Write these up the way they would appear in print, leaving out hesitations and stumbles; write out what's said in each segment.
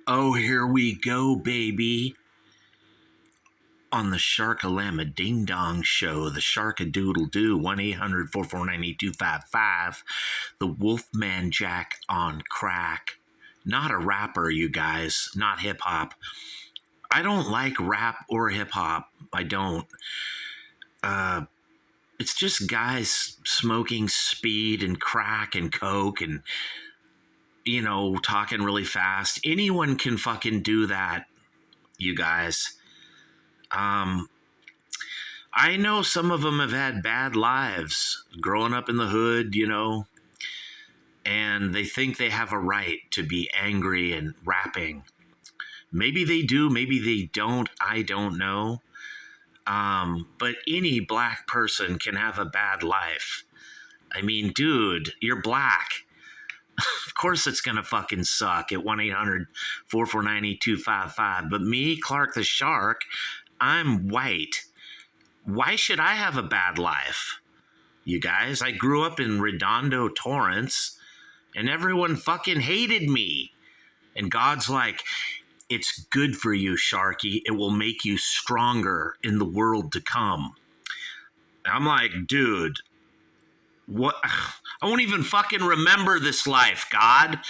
Oh, here we go, baby. On the Sharkalama Ding Dong Show, the Sharkadoodle-Doo, 1-800-449-8255, the Wolfman Jack on crack. Not a rapper, you guys, not hip-hop. I don't like rap or hip-hop. I don't. It's just guys smoking speed and crack and coke and, talking really fast. Anyone can fucking do that, you guys. I know some of them have had bad lives growing up in the hood, and they think they have a right to be angry and rapping. Maybe they do, maybe they don't, I don't know. But any black person can have a bad life. I mean, dude, you're black. Of course it's going to fucking suck at 1-800-449-8255. But me, Clark the Shark, I'm white. Why should I have a bad life? You guys, I grew up in Redondo, Torrance, and everyone fucking hated me. And God's like, it's good for you, Sharky. It will make you stronger in the world to come. I'm like, dude, what? I won't even fucking remember this life, God.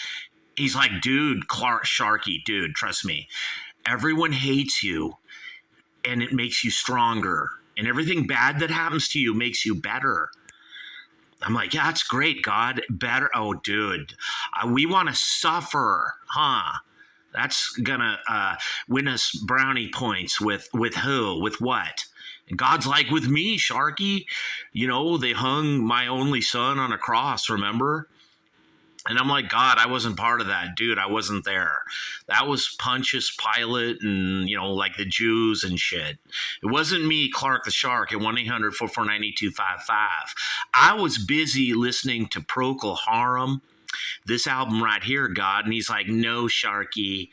He's like, dude, Clark Sharky, dude, trust me. Everyone hates you, and it makes you stronger. And everything bad that happens to you makes you better. I'm like, yeah, that's great, God. Better. Oh, dude, we want to suffer, huh? That's gonna win us brownie points with who? With what? And God's like, with me, Sharky. They hung my only son on a cross, remember? And I'm like, God, I wasn't part of that. Dude, I wasn't there. That was Pontius Pilate and, like the Jews and shit. It wasn't me, Clark the Shark, at 1-800-449-8255. I was busy listening to Procol Harum, this album right here, God. And he's like, no, Sharky,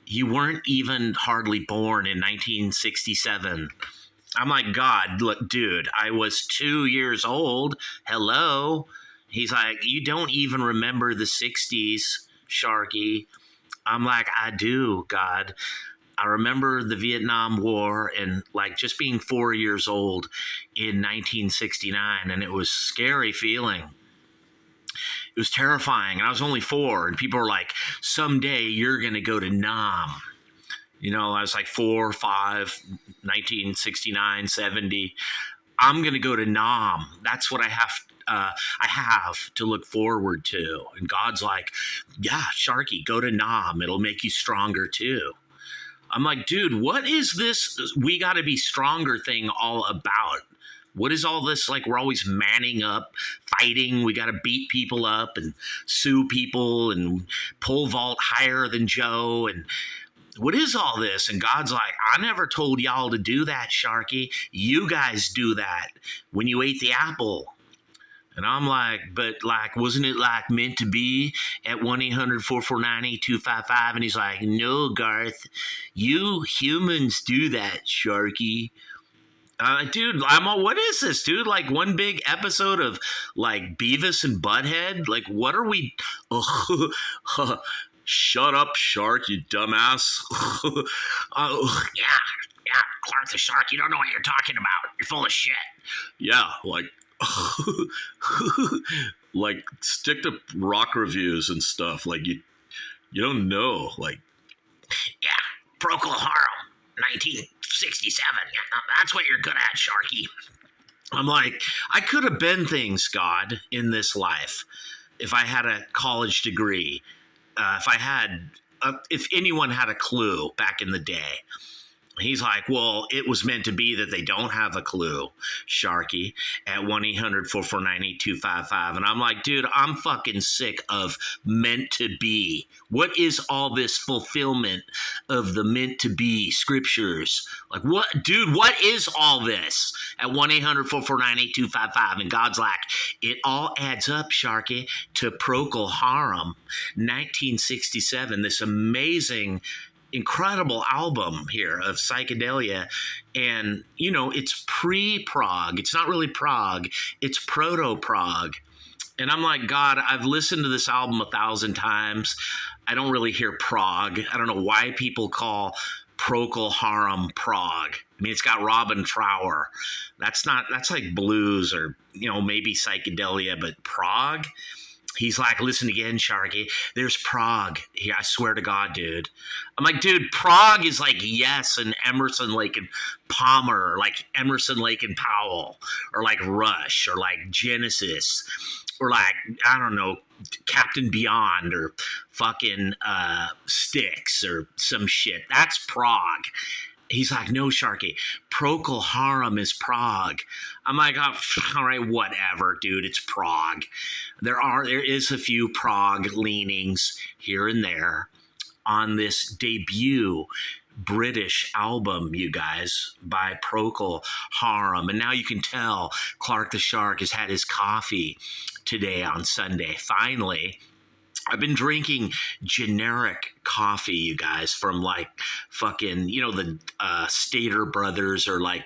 you weren't even hardly born in 1967. I'm like, God, look, dude, I was 2 years old. Hello. He's like, you don't even remember the 60s, Sharky. I'm like, I do, God. I remember the Vietnam War and like just being 4 years old in 1969. And it was a scary feeling. It was terrifying. And I was only 4. And people were like, someday you're going to go to Nam. I was like 4, 5, 1969, 70. I'm going to go to Nam. That's what I have to look forward to. And God's like, yeah, Sharky, go to Nam. It'll make you stronger too. I'm like, dude, what is this we got to be stronger thing all about? What is all this? Like, we're always manning up, fighting. We got to beat people up and sue people and pole vault higher than Joe. And what is all this? And God's like, I never told y'all to do that, Sharky. You guys do that when you ate the apple. And I'm like, but like, wasn't it like meant to be at 1-800-449-8255? And he's like, no, Garth, you humans do that, Sharky. Dude, what is this, dude? Like one big episode of like Beavis and Butthead? Like, what are we? Shut up, Shark, you dumbass. Yeah, Clark the Shark, you don't know what you're talking about. You're full of shit. Yeah, like, like stick to rock reviews and stuff. Like, you don't know. Like, yeah, Procol Harum, 1967. That's what you're good at, Sharky. I'm like, I could have been things, God, in this life if I had a college degree. If anyone had a clue back in the day. He's like, well, it was meant to be that they don't have a clue, Sharky, at 1-800-449-8255. And I'm like, dude, I'm fucking sick of meant to be. What is all this fulfillment of the meant to be scriptures? Like, what, dude, what is all this at 1-800-449-8255? And God's like, it all adds up, Sharky, to Procol Harum, 1967, this amazing incredible album here of psychedelia. And it's pre-prog. It's not really prog, it's proto-prog. And I'm like, God, I've listened to this album 1,000 times. I don't really hear prog. I don't know why people call Procol Harum prog. I mean, it's got Robin Trower. That's like blues or, maybe psychedelia, but prog? He's like, listen again, Sharky. There's prog. Here, I swear to God, dude. I'm like, dude, prog is like Yes and Emerson, Lake and Palmer, or like Emerson, Lake and Powell, or like Rush, or like Genesis, or like, I don't know, Captain Beyond, or fucking Styx, or some shit. That's prog. He's like, no, Sharky, Procol Harum is prog. I'm like, oh, all right, whatever, dude. It's prog. There is a few prog leanings here and there on this debut British album, you guys, by Procol Harum. And now you can tell Clark the Shark has had his coffee today on Sunday. Finally, I've been drinking generic coffee, you guys, from like fucking, the Stater Brothers, or like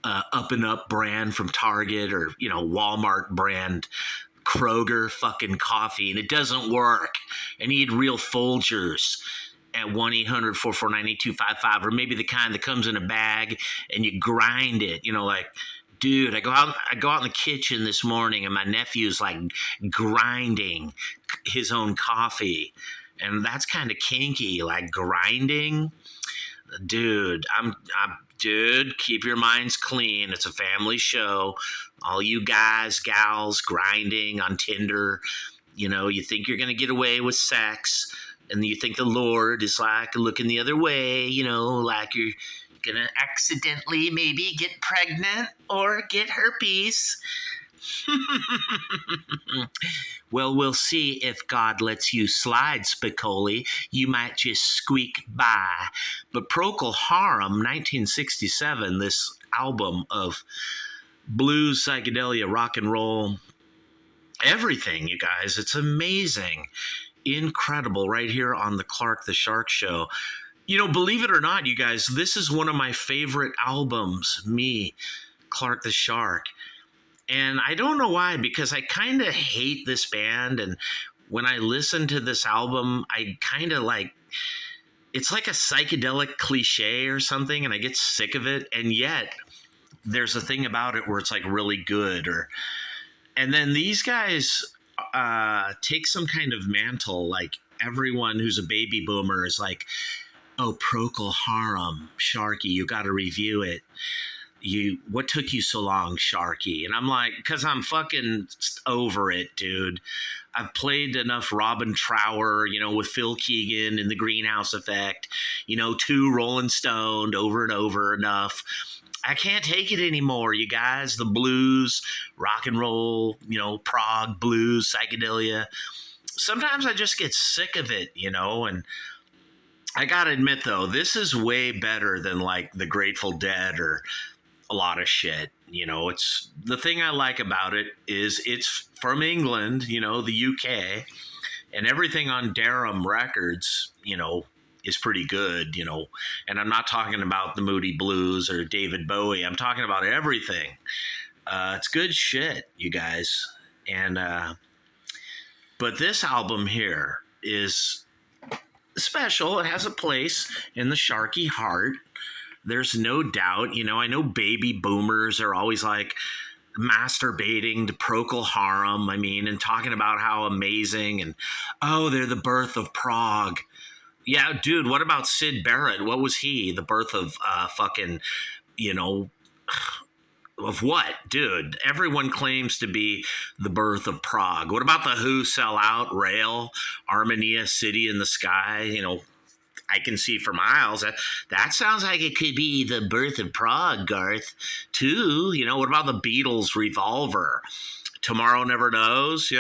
Up and Up brand from Target, or, Walmart brand Kroger fucking coffee. And it doesn't work. I need real Folgers at 1-800-449-8255, or maybe the kind that comes in a bag and you grind it, like, dude, I go out in the kitchen this morning and my nephew's like grinding his own coffee. And that's kind of kinky, like grinding. Dude, dude, keep your minds clean. It's a family show. All you guys, gals grinding on Tinder, you think you're going to get away with sex, and you think the Lord is like looking the other way, like you're gonna accidentally maybe get pregnant or get herpes. Well, we'll see if God lets you slide, Spicoli. You might just squeak by. But Procol Harum, 1967, this album of blues, psychedelia, rock and roll, everything, you guys. It's amazing. Incredible, right here on the Clark the Shark Show. Believe it or not, you guys, this is one of my favorite albums, me, Clark the Shark. And I don't know why, because I kind of hate this band. And when I listen to this album, I kind of like, it's like a psychedelic cliche or something, and I get sick of it. And yet there's a thing about it where it's like really good. And then these guys take some kind of mantle, like everyone who's a baby boomer is like, oh, Procol Harum, Sharky, you got to review it. What took you so long, Sharky? And I'm like, because I'm fucking over it, dude. I've played enough Robin Trower, with Phil Keegan and the Greenhouse Effect, 2 Rolling Stoned over and over enough. I can't take it anymore, you guys. The blues, rock and roll, prog, blues, psychedelia. Sometimes I just get sick of it, and I gotta admit, though, this is way better than like the Grateful Dead or a lot of shit. It's the thing I like about it is it's from England, the UK, and everything on Durham Records, is pretty good, and I'm not talking about the Moody Blues or David Bowie. I'm talking about everything. It's good shit, you guys. And, but this album here is special. It has a place in the Sharky heart. There's no doubt. I know baby boomers are always like masturbating to Procol Harum, and talking about how amazing and, oh, they're the birth of prog. Yeah, dude, what about Syd Barrett? What was he? The birth of fucking, of what? Dude, everyone claims to be the birth of prog. What about the Who, Sell Out, Rail, Armenia, City in the Sky? I can see for miles. That sounds like it could be the birth of prog, Garth, too. What about the Beatles' Revolver? Tomorrow Never Knows,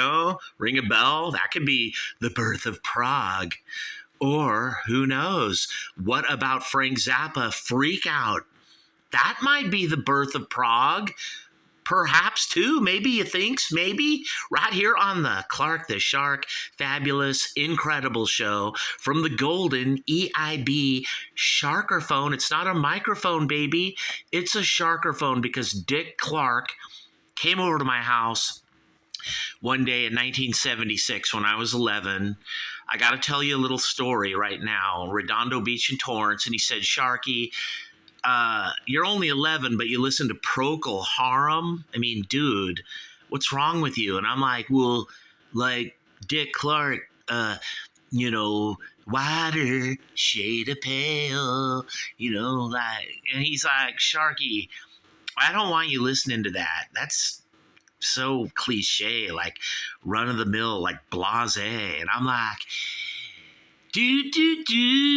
ring a bell. That could be the birth of prog. Or, who knows, what about Frank Zappa, Freak Out? That might be the birth of prog. Perhaps, too. Maybe you thinks, maybe. Right here on the Clark the Shark fabulous, incredible show from the golden EIB Sharkerphone. It's not a microphone, baby. It's a Sharkerphone because Dick Clark came over to my house One day in 1976, when I was 11, I got to tell you a little story right now. Redondo Beach and Torrance, and he said, Sharky, you're only 11, but you listen to Procol Harum? I mean, dude, what's wrong with you? And I'm like, well, like Dick Clark, wider shade of pale, and he's like, Sharky, I don't want you listening to that. That's so cliche, like run of the mill, like blase. And I'm like, do do do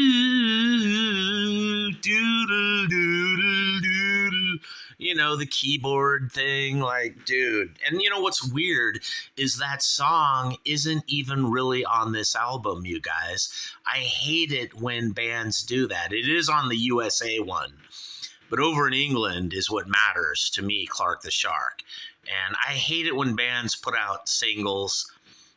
do do do do, the keyboard thing, like, dude. And what's weird is that song isn't even really on this album, you guys. I hate it when bands do that. It is on the USA one, but over in England is what matters to me, Clark the Shark. And I hate it when bands put out singles.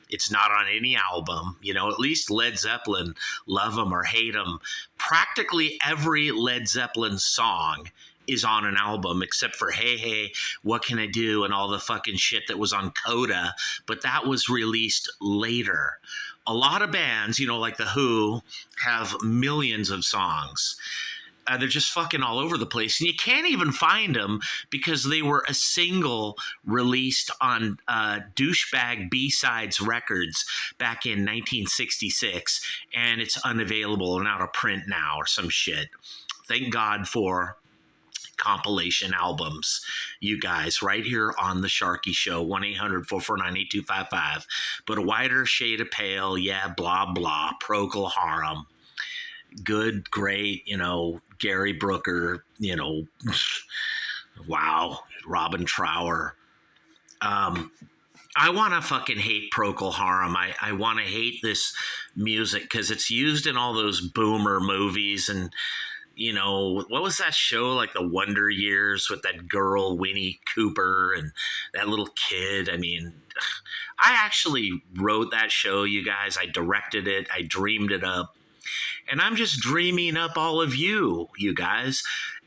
It's not on any album. At least Led Zeppelin, love them or hate them. Practically every Led Zeppelin song is on an album, except for Hey Hey, What Can I Do, and all the fucking shit that was on Coda, but that was released later. A lot of bands, like The Who, have millions of songs. They're just fucking all over the place, and you can't even find them because they were a single released on Douchebag B-Sides Records back in 1966, and it's unavailable and out of print now or some shit. Thank God for compilation albums, you guys, right here on the Sharky Show, 1-800-449-8255. But a wider shade of pale, yeah, blah, blah, Procol Harum. Good, great, Gary Brooker, wow, Robin Trower. I want to fucking hate Procol Harum. I want to hate this music because it's used in all those boomer movies. And, what was that show, like The Wonder Years, with that girl, Winnie Cooper, and that little kid? I mean, I actually wrote that show, you guys. I directed it. I dreamed it up. And I'm just dreaming up all of you guys.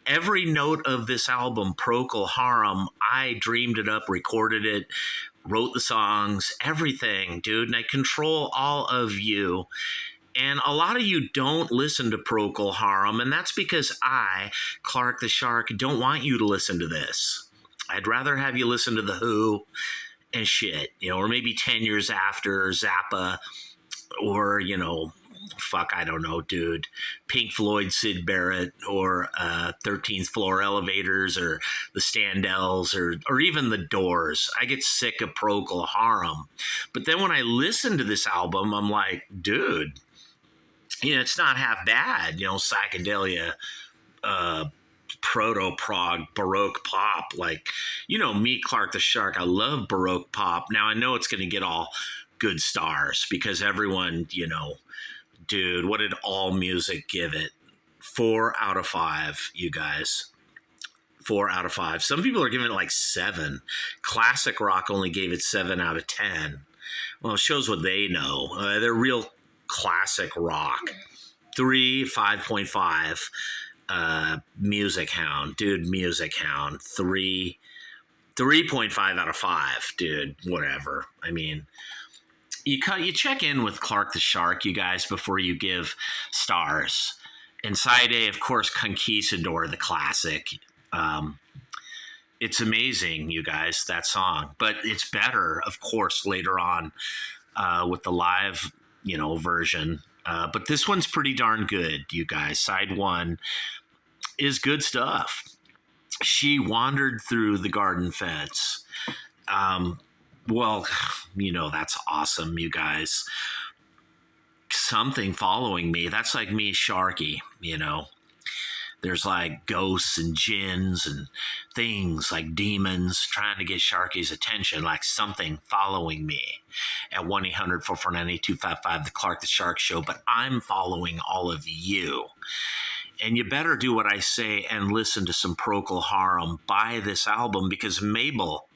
Every note of this album, Procol Harum, I dreamed it up, recorded it, wrote the songs, everything, dude. And I control all of you. And a lot of you don't listen to Procol Harum, and that's because I, Clark the Shark, don't want you to listen to this. I'd rather have you listen to The Who and shit, or maybe 10 years after Zappa, or, fuck, I don't know, dude. Pink Floyd, Syd Barrett, or 13th Floor Elevators, or the Standells, or even the Doors. I get sick of Procol Harum. But then when I listen to this album, I'm like, dude, it's not half bad. Psychedelia, proto-prog, Baroque pop. Like, me, Clark the Shark, I love Baroque pop. Now, I know it's going to get all good stars because everyone, dude, what did All Music give it? 4 out of 5, you guys. 4 out of 5. Some people are giving it like 7. Classic Rock only gave it 7 out of 10. Well, it shows what they know. They're real classic rock. 3, 5.5. Music Hound, dude. Music Hound. 3.5 out of 5, dude. Whatever. I mean, you check in with Clark the Shark, you guys, before you give stars. And Side A, of course, Conquistador, the classic. It's amazing, you guys, that song. But it's better, of course, later on with the live, version. But this one's pretty darn good, you guys. Side 1 is good stuff. She wandered through the garden fence. Well, that's awesome, you guys. Something following me. That's like me, Sharky, There's like ghosts and jinns and things like demons trying to get Sharky's attention, like something following me at 1-800-449-8255, the Clark the Shark Show. But I'm following all of you. And you better do what I say and listen to some Procol Harum. Buy this album because Mabel,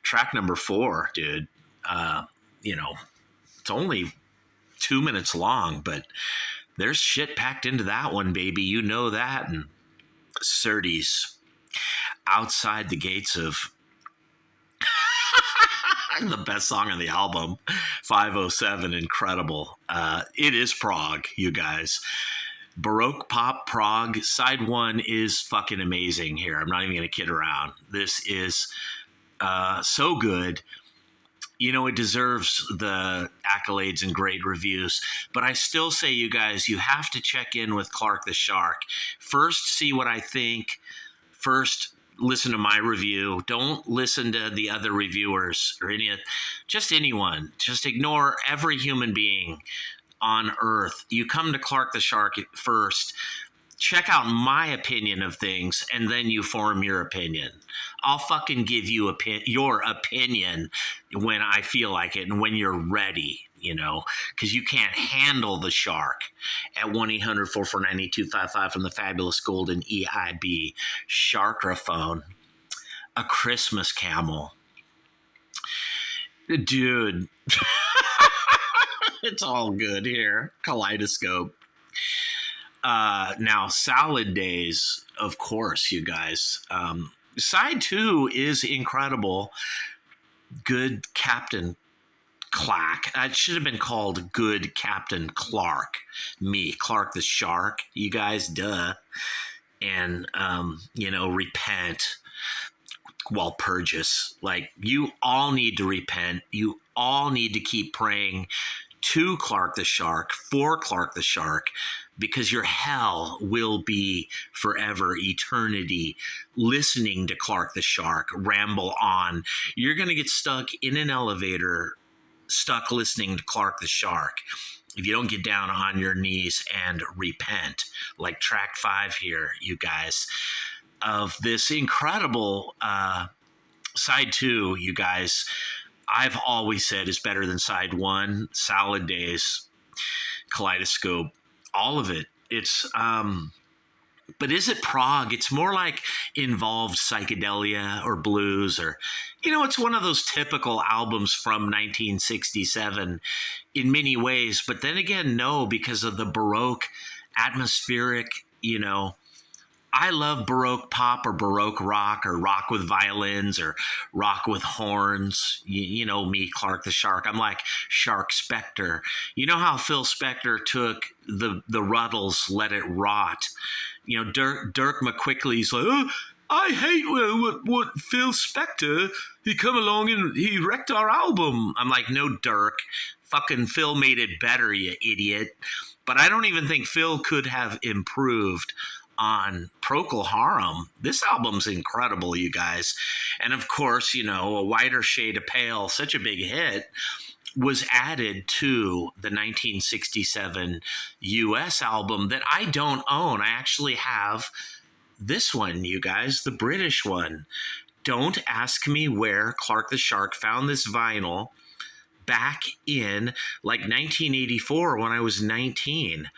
track number 4, dude, it's only 2 minutes long, but there's shit packed into that one, baby. You know that. And Surtees, outside the gates of The best song on the album, 507, incredible. It is prog, you guys. Baroque pop prog side one is fucking amazing here. I'm not even going to kid around. This is so good. You know, it deserves the accolades and great reviews. But I still say, you guys, you have to check in with Clark the Shark. First, see what I think. First, listen to my review. Don't listen to the other reviewers or just anyone. Just ignore every human being on Earth. You come to Clark the Shark first. Check out my opinion of things, and then you form your opinion. I'll fucking give you your opinion when I feel like it and when you're ready, because you can't handle the shark. At 1-800-449-8255 from the fabulous golden EIB Sharkraphone, a Christmas camel. Dude, it's all good here. Kaleidoscope. Now, Salad Days, of course, you guys. Side 2 is incredible. Good Captain Clack. It should have been called Good Captain Clark. Me, Clark the Shark. You guys, duh. And, repent. Walpurgis. Like, you all need to repent. You all need to keep praying to Clark the Shark, for Clark the Shark, because your hell will be forever, eternity, listening to Clark the Shark ramble on. You're going to get stuck in an elevator, stuck listening to Clark the Shark, if you don't get down on your knees and repent, like track 5 here, you guys, of this incredible side 2, you guys. I've always said is better than side 1. Salad Days, Kaleidoscope, all of it. It's but is it prog? It's more like involved psychedelia or blues, or it's one of those typical albums from 1967 in many ways. But then again, no, because of the Baroque atmospheric, I love Baroque pop or Baroque rock or rock with violins or rock with horns. You know me, Clark the Shark. I'm like Shark Spectre. You know how Phil Spector took the Ruddles, Let It Rot? Dirk McQuickley's like, oh, I hate what Phil Spector, he come along and he wrecked our album. I'm like, no, Dirk. Fucking Phil made it better, you idiot. But I don't even think Phil could have improved on Procol Harum. This album's incredible, you guys. And of course, A Wider Shade of Pale, such a big hit, was added to the 1967 US album that I don't own. I actually have this one, you guys, the British one. Don't ask me where Clark the Shark found this vinyl back in like 1984 when I was 19.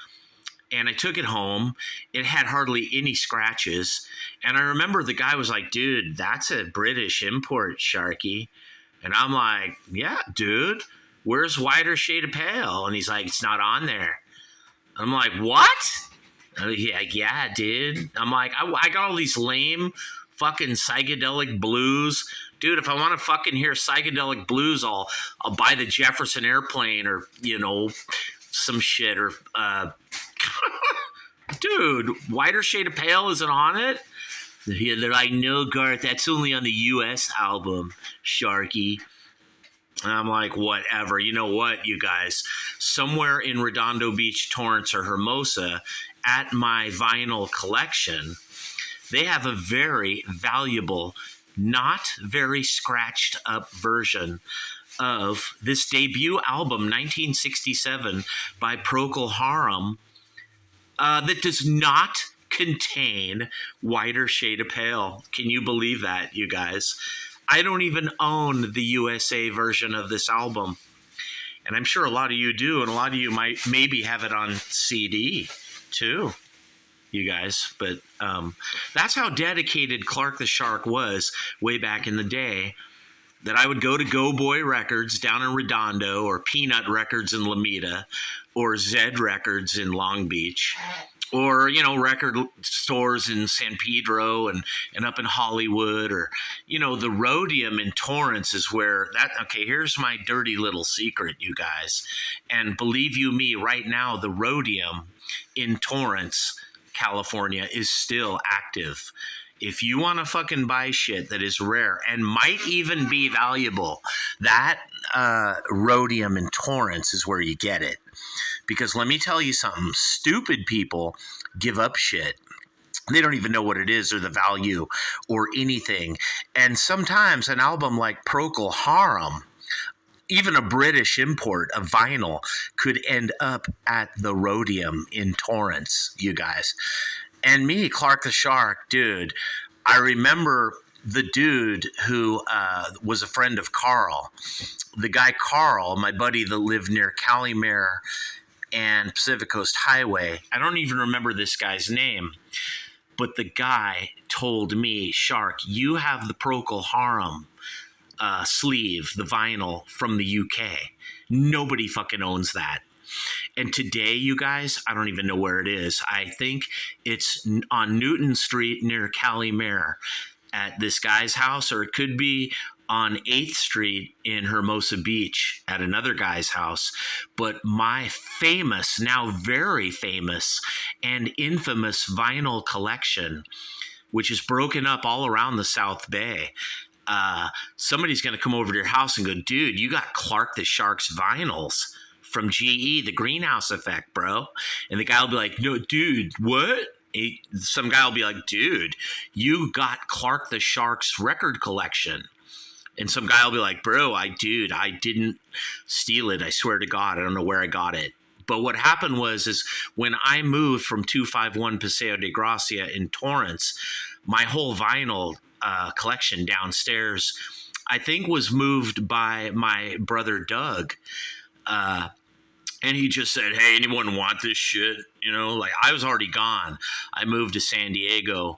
And I took it home. It had hardly any scratches. And I remember the guy was like, dude, that's a British import, Sharky. And I'm like, yeah, dude, where's Wider Shade of Pale? And he's like, it's not on there. I'm like, what? Yeah, dude. I'm like, I got all these lame fucking psychedelic blues. Dude, if I want to fucking hear psychedelic blues, I'll buy the Jefferson Airplane or, some shit or dude, Wider Shade of Pale isn't on it. Yeah, they're like, no, Garth, that's only on the US album, Sharky. And I'm like, whatever. You know what, you guys? Somewhere in Redondo Beach, Torrance, or Hermosa, at my vinyl collection, they have a very valuable, not very scratched up version of this debut album, 1967, by Procol Harum, that does not contain Wider Shade of Pale. Can you believe that, you guys? I don't even own the USA version of this album. And I'm sure a lot of you do, and a lot of you might maybe have it on CD too, you guys. But that's how dedicated Clark the Shark was way back in the day, that I would go to Go Boy Records down in Redondo, or Peanut Records in Lomita, or Zed Records in Long Beach, or record stores in San Pedro and up in Hollywood, or the Rhodium in Torrance is where that. Okay, here's my dirty little secret, you guys, and believe you me, right now the Rhodium in Torrance, California is still active. If you want to fucking buy shit that is rare and might even be valuable, that Rhodium in Torrance is where you get it. Because let me tell you something, stupid people give up shit. They don't even know what it is or the value or anything. And sometimes an album like Procol Harum, even a British import of vinyl, could end up at the Rhodium in Torrance, you guys. And me, Clark the Shark, dude, I remember the dude who was a friend of Carl. The guy Carl, my buddy that lived near Calimere and Pacific Coast Highway. I don't even remember this guy's name, but the guy told me, Shark, you have the Procol Harum sleeve, the vinyl from the UK. Nobody fucking owns that. And today, you guys, I don't even know where it is. I think it's on Newton Street near Calimere at this guy's house, or it could be on 8th Street in Hermosa Beach at another guy's house. But my famous, now very famous and infamous vinyl collection, which is broken up all around the South Bay, somebody's going to come over to your house and go, dude, you got Clark the Shark's vinyls from GE, the Greenhouse Effect, bro. And the guy will be like, no, dude, what? Some guy will be like, dude, you got Clark the Shark's record collection. And some guy will be like, bro, I didn't steal it. I swear to God, I don't know where I got it. But what happened is when I moved from 251 Paseo de Gracia in Torrance, my whole vinyl collection downstairs, I think, was moved by my brother Doug. And he just said, hey, anyone want this shit? Like, I was already gone. I moved to San Diego.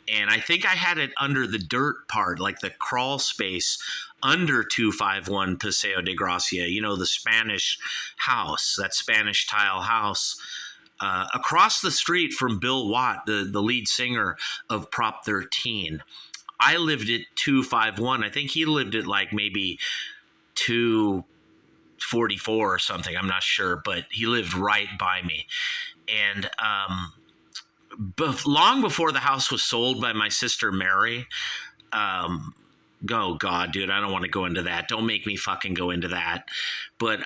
And I think I had it under the dirt part, like the crawl space under 251 Paseo de Gracia, the Spanish house, that Spanish tile house, across the street from Bill Watt, the lead singer of Prop 13. I lived at 251. I think he lived at like maybe 244 or something. I'm not sure, but he lived right by me. And long before the house was sold by my sister Mary, oh God, dude, I don't want to go into that. Don't make me fucking go into that. But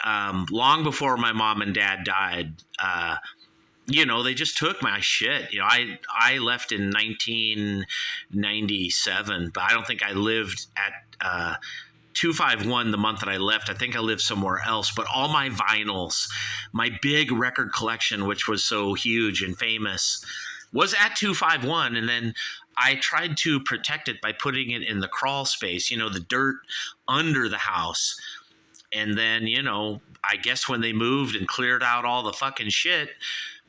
long before my mom and dad died, they just took my shit. I left in 1997, but I don't think I lived at 251 the month that I left. I think I lived somewhere else. But all my vinyls, my big record collection, which was so huge and famous, was at 251. And then I tried to protect it by putting it in the crawl space, the dirt under the house. And then, I guess when they moved and cleared out all the fucking shit,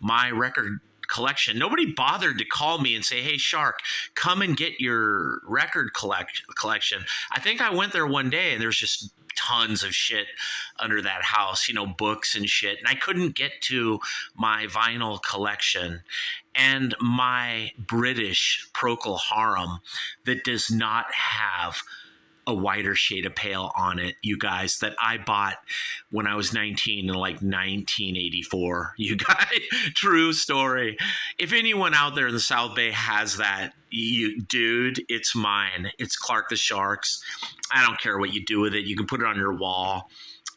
my record collection, nobody bothered to call me and say, hey, Shark, come and get your record collection. I think I went there one day and there's just tons of shit under that house, books and shit. And I couldn't get to my vinyl collection and my British Procol Harum that does not have a whiter shade of pale on it, you guys, that I bought when I was 19 in like 1984. You guys, true story. If anyone out there in the South Bay has that, dude, it's mine. It's Clark the Shark's. I don't care what you do with it. You can put it on your wall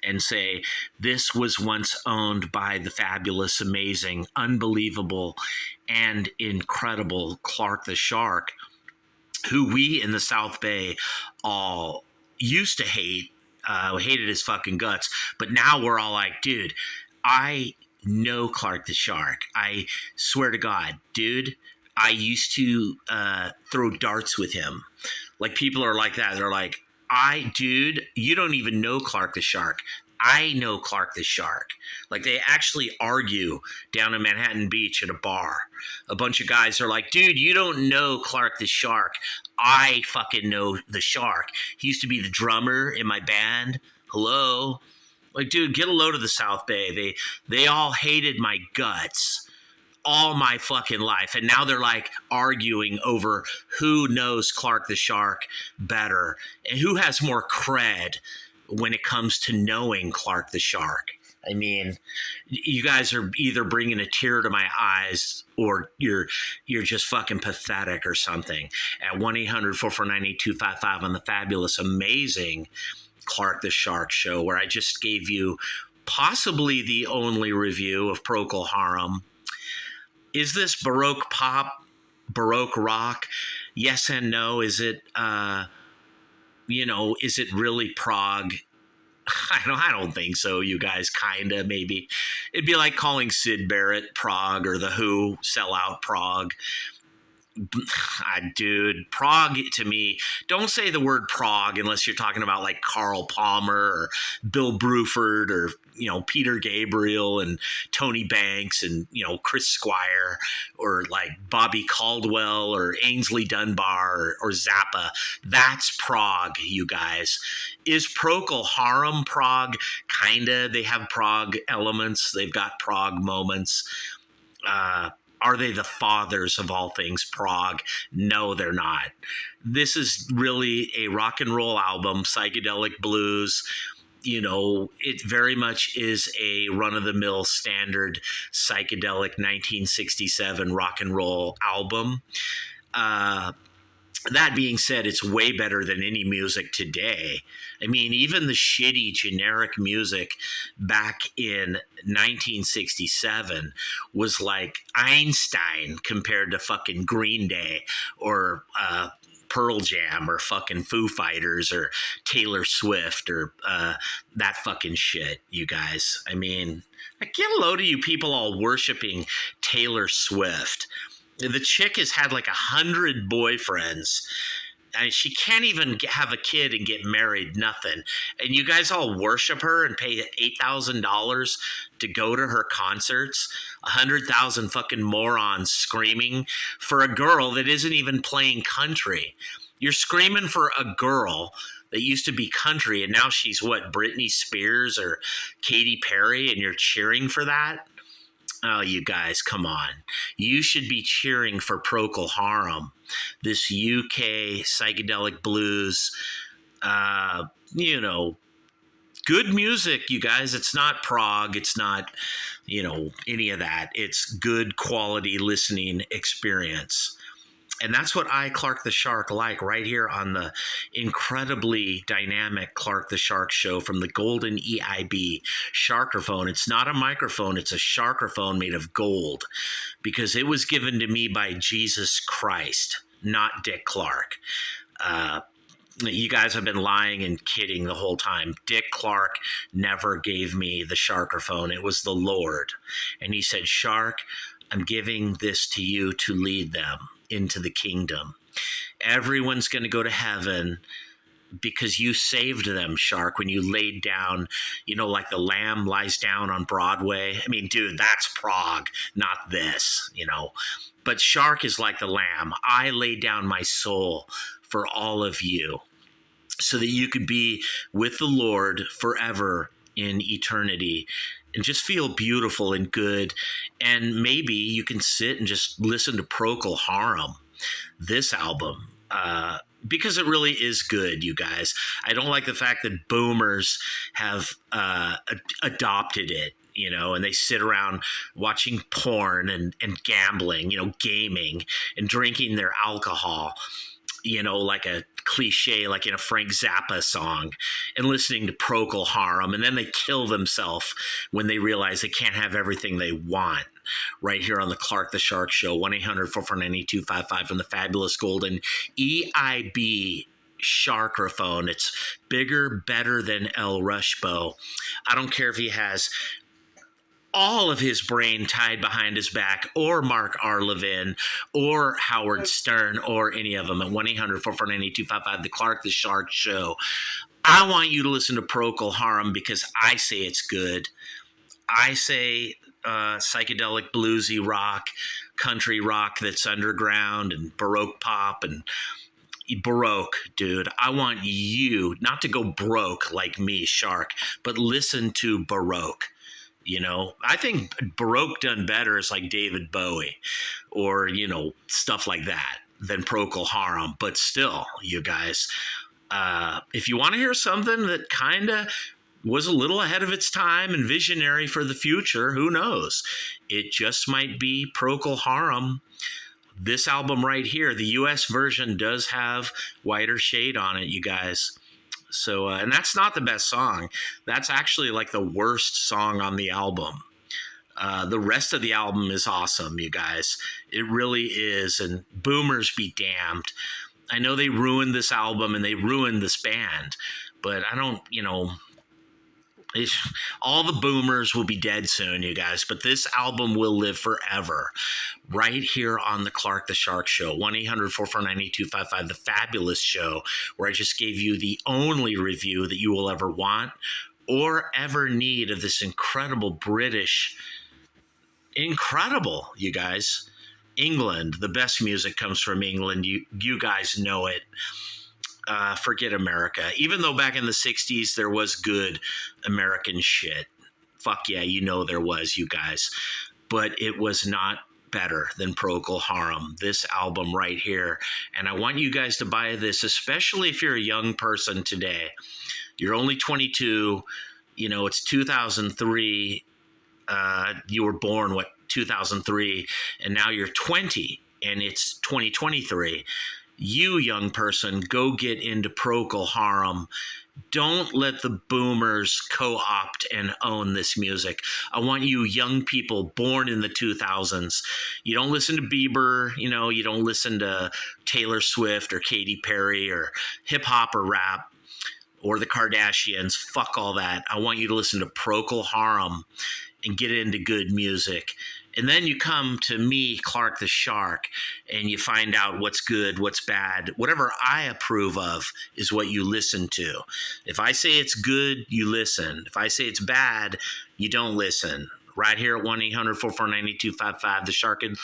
and say, this was once owned by the fabulous, amazing, unbelievable, and incredible Clark the Shark, who we in the South Bay all used to hate, hated his fucking guts. But now we're all like, dude, I know Clark the Shark. I swear to God, dude, I used to throw darts with him. Like, people are like that. They're like, dude, you don't even know Clark the Shark. I know Clark the Shark. Like, they actually argue down in Manhattan Beach at a bar. A bunch of guys are like, dude, you don't know Clark the Shark. I fucking know the Shark. He used to be the drummer in my band. Hello? Like, dude, get a load of the South Bay. They all hated my guts. all my fucking life. And now they're like arguing over who knows Clark the Shark better and who has more cred when it comes to knowing Clark the Shark. I mean, you guys are either bringing a tear to my eyes or you're just fucking pathetic or something. At 1-800-449-8255 on the fabulous, amazing Clark the Shark show, where I just gave you possibly the only review of Procol Harum. Is this Baroque pop, Baroque rock? Yes and no. Is it, is it really prog? I don't think so, you guys. Kinda, maybe. It'd be like calling Sid Barrett prog or The Who sellout prog. Dude, prog to me, don't say the word prog unless you're talking about like Carl Palmer or Bill Bruford or, Peter Gabriel and Tony Banks and, Chris Squire or like Bobby Caldwell or Ainsley Dunbar or Zappa. That's prog, you guys. Is Procol Harum prog? Kinda. They have prog elements. They've got prog moments. Are they the fathers of all things prog? No, they're not. This is really a rock and roll album, psychedelic blues. It very much is a run-of-the-mill standard psychedelic 1967 rock and roll album. That being said, it's way better than any music today. I mean, even the shitty generic music back in 1967 was like Einstein compared to fucking Green Day or Pearl Jam or fucking Foo Fighters or Taylor Swift or that fucking shit, you guys. I mean, I get a load of you people all worshiping Taylor Swift. The chick has had like 100 boyfriends. And she can't even have a kid and get married, nothing. And you guys all worship her and pay $8,000 to go to her concerts. 100,000 fucking morons screaming for a girl that isn't even playing country. You're screaming for a girl that used to be country, and now she's what, Britney Spears or Katy Perry, and you're cheering for that? Oh, you guys, come on. You should be cheering for Procol Harum, this UK psychedelic blues, good music, you guys. It's not prog. It's not, any of that. It's good quality listening experience. And that's what I, Clark the Shark, like right here on the incredibly dynamic Clark the Shark show from the golden EIB Sharkerphone. It's not a microphone. It's a Sharkerphone made of gold because it was given to me by Jesus Christ, not Dick Clark. You guys have been lying and kidding the whole time. Dick Clark never gave me the Sharkerphone. It was the Lord. And he said, Shark, I'm giving this to you to lead them into the kingdom. Everyone's going to go to heaven because you saved them, Shark, when you laid down, like the lamb lies down on Broadway. I mean, dude, that's prog, not this, But Shark is like the lamb. I laid down my soul for all of you so that you could be with the Lord forever in eternity and just feel beautiful and good. And maybe you can sit and just listen to Procol Harum, this album, because it really is good, you guys. I don't like the fact that boomers have adopted it, and they sit around watching porn and gambling, gaming and drinking their alcohol, like a cliche, like in a Frank Zappa song, and listening to Procol Harum, and then they kill themselves when they realize they can't have everything they want. Right here on the Clark the Shark Show, 1-800-449-8255 from the fabulous golden EIB Sharkerphone. It's bigger, better than El Rushbo. I don't care if he has all of his brain tied behind his back, or Mark R. Levin, or Howard Stern, or any of them at 1-800-449-8255, the Clark the Shark Show. I want you to listen to Procol Harum because I say it's good. I say psychedelic bluesy rock, country rock that's underground, and Baroque pop, and Baroque, dude. I want you not to go broke like me, Shark, but listen to Baroque. You know, I think Baroque done better is like David Bowie or, you know, stuff like that than Procol Harum. But still, you guys, if you want to hear something that kind of was a little ahead of its time and visionary for the future, who knows? It just might be Procol Harum. This album right here, the US version does have Whiter Shade on it, you guys. So, and that's not the best song. That's actually like the worst song on the album. The rest of the album is awesome, you guys. It really is. And boomers be damned. I know they ruined this album and they ruined this band, but I don't, you know, all the boomers will be dead soon, you guys, but this album will live forever right here on the Clark the Shark Show, 1-800-449-8255, the fabulous show where I just gave you the only review that you will ever want or ever need of this incredible British, incredible, you guys. England, the best music comes from England. You guys know it. Forget America. Even though back in the 60s there was good American shit. Fuck yeah, you know there was, you guys. But it was not better than Procol Harum, this album right here. And I want you guys to buy this, especially if you're a young person today. You're only 22. You know, it's 2003. You were born, 2003? And now you're 20, and it's 2023. You, young person, go get into Procol Harum. Don't let the boomers co-opt and own this music. I want you young people born in the 2000s. You don't listen to Bieber, you know, you don't listen to Taylor Swift or Katy Perry or hip hop or rap or the Kardashians. Fuck all that. I want you to listen to Procol Harum and get into good music. And then you come to me, Clark the Shark, and you find out what's good, what's bad. Whatever I approve of is what you listen to. If I say it's good, you listen. If I say it's bad, you don't listen. Right here at 1-800-449-8255, the Sharkin'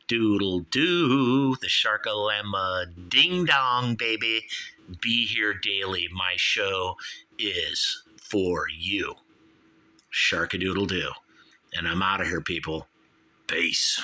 Doodle Doo, the Sharkalama Ding Dong, baby. Be here daily. My show is for you. Sharkadoodle Doo. And I'm out of here, people. Peace.